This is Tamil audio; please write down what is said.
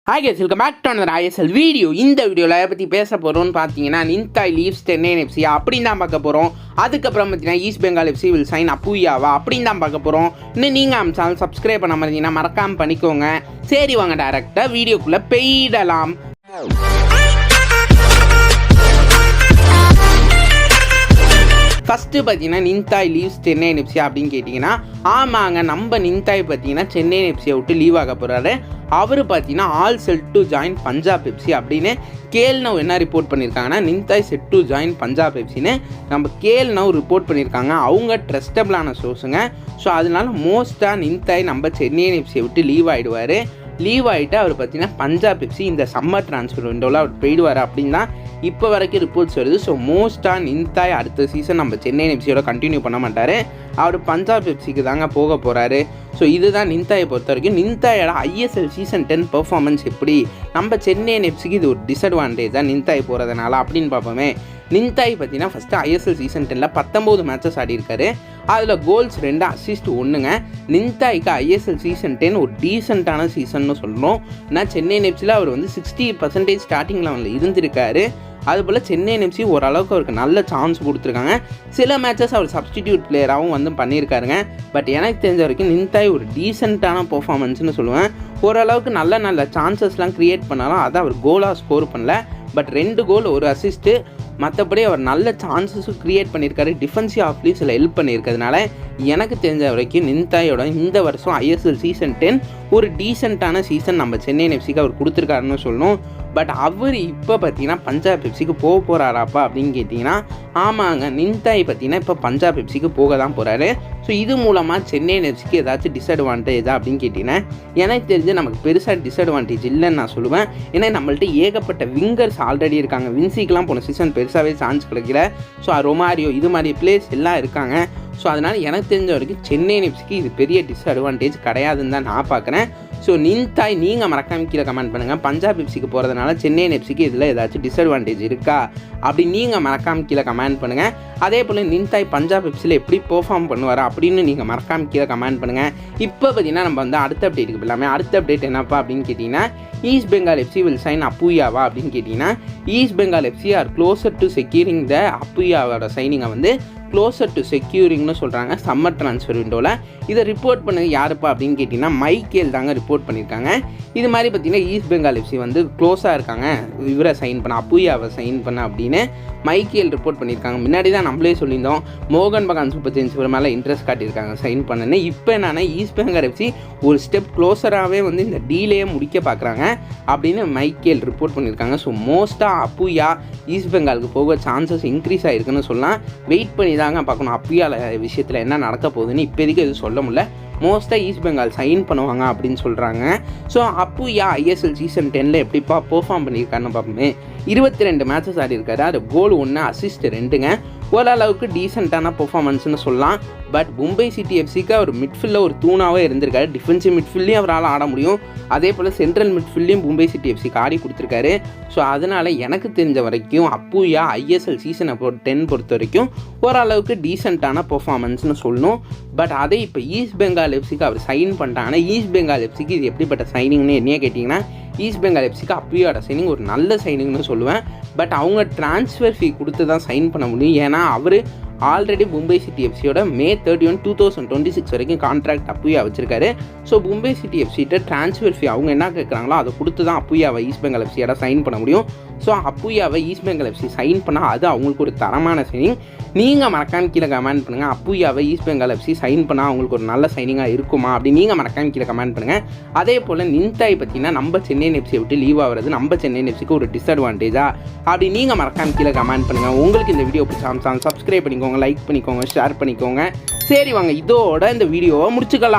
Hi guys, welcome back to another ISL video. இந்த வீடியோவில் எதை பற்றி பேச போகிறோம்னு பார்த்தீங்கன்னா நின்தாய் லீவ்ஸ் சென்னை எஃப்சி அப்படின்னு தான் பார்க்க போகிறோம். அதுக்கப்புறம் பார்த்தீங்கன்னா East Bengal FC will sign அப்புயாவா அப்படின்னு தான் பார்க்க போகிறோம். இன்னும் நீங்கள் நம்ம சேனல் சப்ஸ்கிரைப் பண்ண மாதிரிங்கன்னா மறக்காமல் பண்ணிக்கோங்க. சரி வாங்க டேரெக்டாக வீடியோக்குள்ளே போயிடலாம். ஃபஸ்ட்டு பார்த்தீங்கன்னா நின்தாய் லீவ்ஸ் சென்னை எஃப்சி அப்படின்னு கேட்டிங்கன்னா ஆமாங்க, நம்ம நின்தாய் பார்த்தீங்கன்னா சென்னை எஃப்சியை விட்டு லீவ் ஆக போகிறாரு. அவர் பார்த்தீங்கன்னா all set to join Punjab FC அப்படின்னு கேஎல் என்ன ரிப்போர்ட் பண்ணியிருக்காங்கன்னா நின்தாய் செட் டு ஜாயின் பஞ்சாப் எஃப்சின்னு நம்ம கேஎல் ரிப்போர்ட் பண்ணியிருக்காங்க. அவங்க ட்ரஸ்டபிளான சோர்ஸுங்க. ஸோ அதனால மோஸ்ட்டாக நின்தாய் நம்ம சென்னை எஃப்சியை விட்டு லீவ் ஆகிடுவார். லீவ் ஆகிட்டு அவர் பார்த்தீங்கன்னா பஞ்சாப் எஃப்சி இந்த சம்மர் ட்ரான்ஸ்ஃபர் விண்டோவில் அவர் போயிடுவார் அப்படின்னு தான் இப்போ வரைக்கும் ரிப்போர்ட்ஸ் வருது. ஸோ மோஸ்ட்டாக நின்தாய் அடுத்த சீசன் நம்ம சென்னை எஃப்சியோட கண்டினியூ பண்ண மாட்டார். அவர் பஞ்சாப் எஃப்சிக்கு தாங்க போக போகிறாரு. ஸோ இதுதான் நின்தாயை பொறுத்த வரைக்கும். நின்தாயோட ISL சீசன் 10 பெர்ஃபார்மன்ஸ் எப்படி, நம்ம சென்னை எஃப்சிக்கு இது ஒரு டிஸ்அட்வான்டேஜ் தான் நின்தாய் போகிறதுனால அப்படின்னு பார்ப்போமே. நின்தாய் பார்த்தீங்கன்னா ஃபஸ்ட்டு ISL சீசன் 10ல் 19 மேட்சஸ் ஆடிருக்காரு. அதில் கோல்ஸ் 2, அசிஸ்ட் 1ங்க. நின்தாய்க்கு ISL சீசன் 10 ஒரு டீசெண்டான சீசன்னு சொல்லணும். ஏன்னா சென்னை எஃப்சியில் அவர் வந்து 60% ஸ்டார்டிங் லெவலில் இருந்திருக்காரு. அதுபோல் சென்னை எஃப்சி ஓரளவுக்கு அவருக்கு நல்ல சான்ஸ் கொடுத்துருக்காங்க. சில மேட்சஸ் அவர் சப்ஸ்டிடியூட் பிளேயராகவும் வந்து பண்ணியிருக்காருங்க. பட் எனக்கு தெரிஞ்ச வரைக்கும் நின்தாய் ஒரு டீசெண்டான பர்ஃபார்மன்ஸ்னு சொல்லுவேன். ஓரளவுக்கு நல்ல சான்சஸ்லாம் க்ரியேட் பண்ணாலும் அதை அவர் கோலாக ஸ்கோர் பண்ணல. பட் 2 கோல் 1 அசிஸ்ட்டு, மற்றபடி அவர் நல்ல சான்சஸும் க்ரியேட் பண்ணியிருக்காரு. டிஃபென்சிவ் ஆஃப்லேயும் சில ஹெல்ப் பண்ணியிருக்கிறதுனால எனக்கு தெரிஞ்ச வரைக்கும் நின்தாயோட இந்த வருஷம் ISL சீசன் 10 ஒரு டீசெண்டான சீசன் நம்ம சென்னை எஃப்சிக்கு அவர் கொடுத்துருக்காருன்னு சொல்லணும். பட் அவர் இப்போ பார்த்தீங்கன்னா பஞ்சாப் எஃப்சிக்கு போக போகிறாராப்பா அப்படின்னு கேட்டிங்கன்னா ஆமாங்க, நின்தாய் பார்த்தீங்கன்னா இப்போ பஞ்சாப் எஃப்சிக்கு போக தான் போகிறாரு. ஸோ இது மூலமாக சென்னை எஃப்சிக்கு ஏதாச்சும் டிஸ்அட்வான்டேஜா அப்படின்னு கேட்டிங்கன்னா எனக்கு தெரிஞ்சு நமக்கு பெருசாக டிஸ்அட்வான்டேஜ் இல்லைன்னு நான் சொல்லுவேன். ஏன்னா நம்மள்ட்ட ஏகப்பட்ட விங்கர்ஸ் ஆல்ரெடி இருக்காங்க. வின்சிக்கெலாம் போன சீசன் பெருசாகவே சான்ஸ் கிடைக்கல. ஸோ ரொமாரியோ இது மாதிரி பிளேயர்ஸ் எல்லாம் இருக்காங்க. ஸோ அதனால் எனக்கு தெரிஞ்ச வரைக்கும் சென்னை எஃப்சிக்கு இது பெரிய டிஸ்அட்வான்டேஜ் கிடையாதுன்னு தான் நான் பார்க்குறேன். ஸோ நின்தாய் நீங்கள் மறக்காம கீழே கமெண்ட் பண்ணுங்கள். பஞ்சாப் எஃப்சிக்கு போகிறதுனால சென்னை எஃப்சிக்கு இதில் ஏதாச்சும் டிஸ்அட்வான்டேஜ் இருக்கா அப்படி நீங்கள் மறக்காம கீழே கமெண்ட் பண்ணுங்கள். அதே போல் நின்தாய் பஞ்சாப் எஃப்சியில் எப்படி பெர்ஃபார்ம் பண்ணுவார் அப்படின்னு நீங்கள் மறக்காம கீழே கமெண்ட் பண்ணுங்கள். இப்போ பார்த்தீங்கன்னா நம்ம வந்து அடுத்த அப்டேட்டுக்கு போகலாமே. அடுத்த அப்டேட் என்னப்பா அப்படின்னு கேட்டிங்கன்னா East Bengal FC will sign அப்புயாவா அப்படின்னு கேட்டிங்கன்னா East Bengal FC are closer to securing the அப்புயாவோட சைனிங்கை வந்து க்ளோசர் டு செக்யூரிங்னு சொல்கிறாங்க சம்மர் ட்ரான்ஸ்ஃபர் விண்டோவில். இதை ரிப்போர்ட் பண்ணது யாருப்பா அப்படின்னு கேட்டிங்கன்னா மைக்கேல் தாங்க ரிப்போர்ட் பண்ணியிருக்காங்க. இது மாதிரி பார்த்தீங்கன்னா ஈஸ்ட் பெங்கால் எஃப்சி வந்து க்ளோஸாக இருக்காங்க இவரை சைன் பண்ண, அப்புயாவை சைன் பண்ண அப்படின்னு மைக்கேல் ரிப்போர்ட் பண்ணியிருக்காங்க. முன்னாடி தான் நம்மளே சொல்லியிருந்தோம் மோகன் பகான் சூப்பர் ஜெயின்ஸ் இவர் மேலே இன்ட்ரெஸ்ட் காட்டியிருக்காங்க சைன் பண்ணன்னு. இப்போ என்னன்னா ஈஸ்ட் பெங்கால் எஃப்சி ஒரு ஸ்டெப் க்ளோஸராகவே வந்து இந்த டீலையே முடிக்க பார்க்குறாங்க அப்படின்னு மைக்கேல் ரிப்போர்ட் பண்ணியிருக்காங்க. ஸோ மோஸ்ட்டாக அப்புயா ஈஸ்ட் பெங்காலுக்கு போக சான்சஸ் இன்க்ரீஸ் ஆகிருக்குன்னு சொல்லலாம். வெயிட் பண்ணி தாங்க பார்க்கணும் அப்புயால விஷயத்தில் என்ன நடக்க போகுதுன்னு. இப்போதைக்கு எதுவும் சொல்ல முடியல. மோஸ்ட்டாக ஈஸ்ட் பெங்கால் சைன் பண்ணுவாங்க அப்படின்னு சொல்கிறாங்க. ஸோ அப்புயா ISL சீசன் 10ல் எப்படிப்பா பெர்ஃபார்ம் பண்ணியிருக்காருன்னு பார்ப்போமே. 22 மேட்சஸ் ஆடிருக்காரு. அது கோல் 1, அசிஸ்ட் 2ங்க. ஓரளவுக்கு டீசெண்டான பெர்ஃபார்மன்ஸ்னு சொல்லலாம். பட் மும்பை சிட்டி எஃப்சிக்கு அவர் மிட்ஃபீல்டில் ஒரு தூணாகவே இருந்திருக்காரு. டிஃபென்சிவ் மிட்ஃபீல்டையும் அவரால் ஆட முடியும். அதே போல் சென்ட்ரல் மிட்ஃபீல்டையும் மும்பை சிட்டி எஃப்சிக்கு ஆடி கொடுத்துருக்காரு. ஸோ அதனால் எனக்கு தெரிஞ்ச வரைக்கும் அப்புயா ISL சீசனை 10 பொறுத்த வரைக்கும் ஓரளவுக்கு டீசெண்டான பெர்ஃபார்மன்ஸ்னு சொல்லணும். பட் அதே இப்போ ஈஸ்ட் பெங்கால் எஃப்சிக்கு அவர் சைன் பண்ணிட்டாங்கன்னா ஈஸ்ட் பெங்கால் எஃப்சிக்கு இது எப்படிப்பட்ட சைனிங்னு என்னையே கேட்டிங்கன்னா ஈஸ்ட் பெங்கால் எஃப்சிக்கு அப்புயோட சைனிங் ஒரு நல்ல சைனிங்னு சொல்லுவேன். பட் அவங்க ட்ரான்ஸ்ஃபர் ஃபீ கொடுத்து தான் சைன் பண்ண முடியும். ஏன்னா அவர் ஆல்ரெடி மும்பை சிட்டி எஃப்சியோட May 31, 2026 வரைக்கும் கான்ட்ராக்ட் அப்புயா வச்சிருக்காரு. ஸோ மும்பை சிட்டி எஃப்சிட்ட ட்ரான்ஸ்ஃபர் ஃபீ அவங்க என்ன கேட்குறாங்களோ அதை கொடுத்து தான் அப்புயாவை ஈஸ்ட் பெங்கால் எஃப்சியோட சைன் பண்ண முடியும். ஸோ அப்புயாவை ஈஸ்ட் பெங்கால் எஃப்சி சைன் பண்ணால் அது அவங்களுக்கு ஒரு தரமான சைனிங். நீங்கள் மறக்காம கீழே கமெண்ட் பண்ணுங்கள். அப்புயாவை ஈஸ்ட் பெங்கால் எஃப்சி சைன் பண்ணால் அவங்களுக்கு ஒரு நல்ல சைனிங்காக இருக்குமா அப்படி நீங்கள் மறக்காம கீழே கமெண்ட் பண்ணுங்கள். அதே போல் நின்தாய் பார்த்தீங்கன்னா நம்ம சென்னை எஃப்சியை விட்டு லீவ் ஆகிறது நம்ம சென்னை எஃப்சிக்கு ஒரு டிஸ்அட்வான்டேஜா அப்படி நீங்கள் மறக்காம கீழே கமெண்ட் பண்ணுங்கள். உங்களுக்கு இந்த வீடியோ பிடிச்சா சப்ஸ்கிரைப் பண்ணிக்கோங்க, லைக் பண்ணிக்கோங்க, ஷேர் பண்ணிக்கோங்க. சரி வாங்க இதோட இந்த வீடியோவை முடிச்சுக்கலாம்.